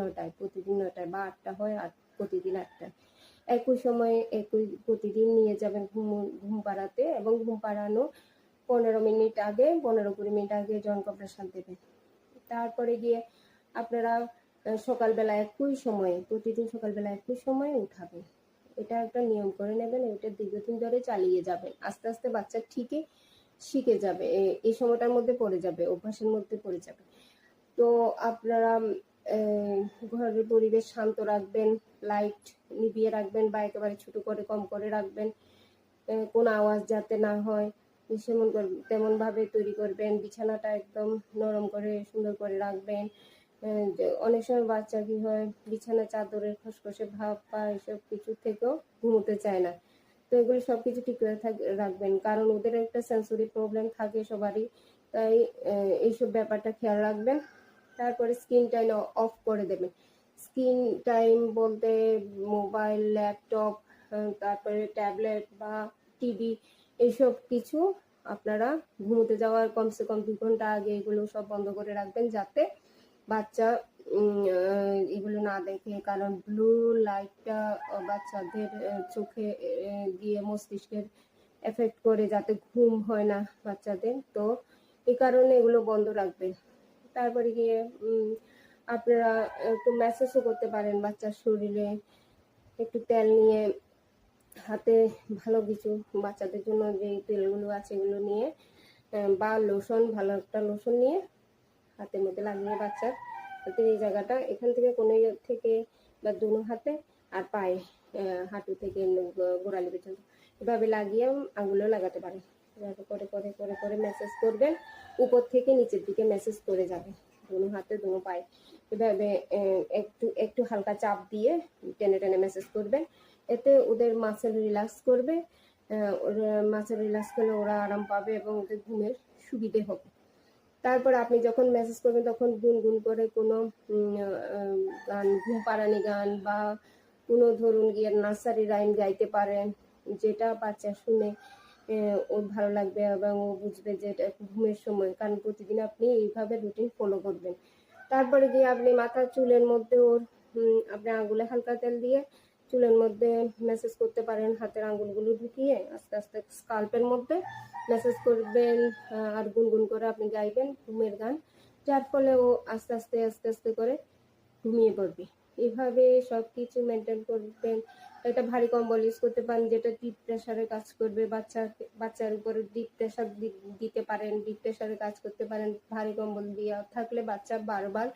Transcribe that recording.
9টায়, প্রতিদিন 9টায় বা 8টা হয় আর প্রতিদিন 8টায়। একই সময়ে প্রতিদিন নিয়ে যাবেন ঘুম পাড়াতে এবং ঘুম পাড়ানো 15 মিনিট আগে 15-20 মিনিট আগে জন কম্প্রেশন দেবেন। তারপরে গিয়ে আপনারা সকালবেলা একই সময়ে, প্রতিদিন সকালবেলা একই সময়ে উঠাবেন। এটা একটা নিয়ম করে নেবেন, এটা দীর্ঘদিন ধরে চালিয়ে যাবেন। আস্তে আস্তে বাচ্চা ঠিকই শিখে যাবে, এই সময়টার মধ্যে পড়ে যাবে, অভ্যাসের মধ্যে পড়ে যাবে। তো আপনারা ঘরের পরিবেশ শান্ত রাখবেন, লাইট নিভিয়ে রাখবেন বা একেবারে ছোট করে কম করে রাখবেন, কোনো আওয়াজ যাতে না হয় তেমন ভাবে তৈরি করবেন। বিছানাটা একদম নরম করে সুন্দর করে রাখবেন। অনেক সময় বাচ্চা কি হয়, বিছানা চাদরের খসখসে ভাব বা এসব কিছু থেকেও ঘুমোতে চায় না। তো এগুলো সবকিছু ঠিক করে রাখবেন, কারণ ওদের একটা সেন্সরি প্রবলেম থাকে সবারই, তাই এইসব ব্যাপারটা খেয়াল রাখবেন। তারপরে স্ক্রিন টাইম অফ করে দেবেন। স্ক্রিন টাইম বলতে মোবাইল, ল্যাপটপ, তারপরে ট্যাবলেট বা টিভি, এইসব কিছু আপনারা ঘুমোতে যাওয়ার কমসে কম 2 ঘন্টা আগে এগুলো সব বন্ধ করে রাখবেন, যাতে বাচ্চা এগুলো না দেখে। কারণ ব্লু লাইটটা বাচ্চাদের চোখে গিয়ে মস্তিষ্কের এফেক্ট করে, যাতে ঘুম হয় না বাচ্চাদের। তো এই কারণে এগুলো বন্ধ রাখবেন। তারপরে গিয়ে আপনারা একটু ম্যাসাজও করতে পারেন বাচ্চার শরীরে, একটু তেল নিয়ে হাতে ভালো কিছু বাচ্চাদের জন্য যে তেলগুলো আছে এগুলো নিয়ে বা লোশন, ভালো একটা লোশন নিয়ে হাতের মধ্যে লাগিয়ে বাচ্চার হাতের এই জায়গাটা, এখান থেকে কোনো থেকে বা দুনো হাতে আর পায়ে, হাঁটু থেকে গোড়ালি পর্যন্ত এভাবে লাগিয়ে আঙুলেও লাগাতে পারেন। এভাবে করে করে করে করে ম্যাসাজ করবেন, উপর থেকে নিচের দিকে ম্যাসাজ করে যাবেন, দুনো হাতে দুনো পায়ে এভাবে একটু একটু হালকা চাপ দিয়ে টেনে টেনে ম্যাসাজ করবেন। এতে ওদের মাসেল রিল্যাক্স করবে, ওরা মাসেল রিল্যাক্স করলে ওরা আরাম পাবে এবং ওদের ঘুমের সুবিধে হবে। তারপর আপনি যখন মেসেজ করবেন তখন গুনগুন করে কোনো গান, ঘুম পাড়ানি গান বা কোনো ধরুন গিয়ে নার্সারি রাইম গাইতে পারেন, যেটা বাচ্চা শুনে ওর ভালো লাগবে এবং ও বুঝবে যে এটা ঘুমের সময়। কারণ প্রতিদিন আপনি এইভাবে রুটিন ফলো করবেন। তারপরে গিয়ে আপনি মাথার চুলের মধ্যে ওর আপনি আঙুলে হালকা তেল দিয়ে চুলের মধ্যে ম্যাসেজ করতে পারেন, হাতের আঙুলগুলো ঢুকিয়ে আস্তে আস্তে স্কাল্পের মধ্যে ম্যাসেজ করবেন আর গুনগুন করে আপনি গাইবেন ঘুমের গান, যার ফলে ও আস্তে আস্তে আস্তে আস্তে করে ঘুমিয়ে পড়বে। এভাবে সব কিছু মেনটেন করবেন। একটা ভারী কম্বল ইউজ করতে পারেন, যেটা ডিপ প্রেশারে কাজ করবে। বাচ্চার উপরে ডিপ প্রেশার দিতে পারেন, ডিপ প্রেশারে কাজ করতে পারেন। ভারী কম্বল দিয়ে থাকলে বাচ্চা বারবার